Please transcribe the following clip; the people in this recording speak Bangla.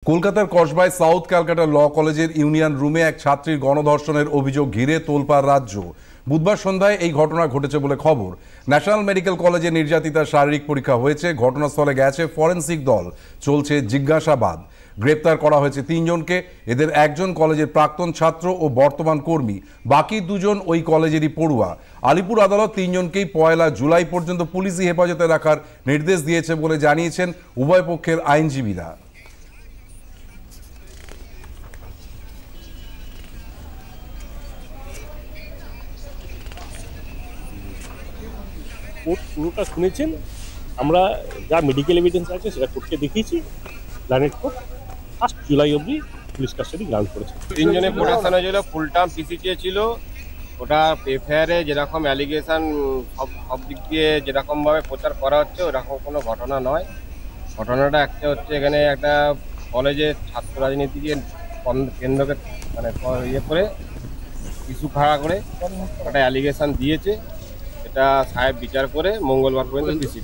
কলকাতার কসবায় সাউথ ক্যালকাটা ল কলেজের ইউনিয়ন রুমে এক ছাত্রীর গণধর্ষণের অভিযোগ ঘিরে তোলপাড় রাজ্য। বুধবার সন্ধ্যায় এই ঘটনা ঘটেছে বলে খবর। ন্যাশনাল মেডিকেল কলেজে নির্যাতিতার শারীরিক পরীক্ষা হয়েছে, ঘটনাস্থলে গেছে ফরেনসিক দল, চলছে জিজ্ঞাসাবাদ। গ্রেপ্তার করা হয়েছে 3 জনকে। এদের একজন কলেজের প্রাক্তন ছাত্র ও বর্তমান কর্মী, বাকি 2 জন ওই কলেজেরই পড়ুয়া। আলিপুর আদালত 3 জনকেই 1 জুলাই পর্যন্ত পুলিশি হেফাজতে রাখার নির্দেশ দিয়েছে বলে জানিয়েছেন উভয় পক্ষের আইনজীবীরা। কোর্ট পুরোটা শুনেছেন, আমরা যা মেডিকেল এভিডেন্স আছে সেটা কোর্টকে দেখিয়েছি। প্ল্যানেট কোর্ট 1 জুলাই অবধি পুলিশ কাস্টাডি গ্রান্ট করেছে। 3 জনের প্রোটেকশন হয়েছিল, ফুল টার্ম পিসি চেয়েছিল। ওটা এফআইআরে যেরকম অ্যালিগেশন সব দিক দিয়ে যেরকমভাবে প্রচার করা হচ্ছে ওরকম কোনো ঘটনা নয়। ঘটনাটা একটা হচ্ছে, এখানে একটা কলেজের ছাত্র রাজনীতিকে কেন্দ্রকে মানে ইয়ে করে ইস্যু খাড়া করে একটা অ্যালিগেশন দিয়েছে। এটা সাহেব বিচার করে মঙ্গলবার পর্যন্ত পিসি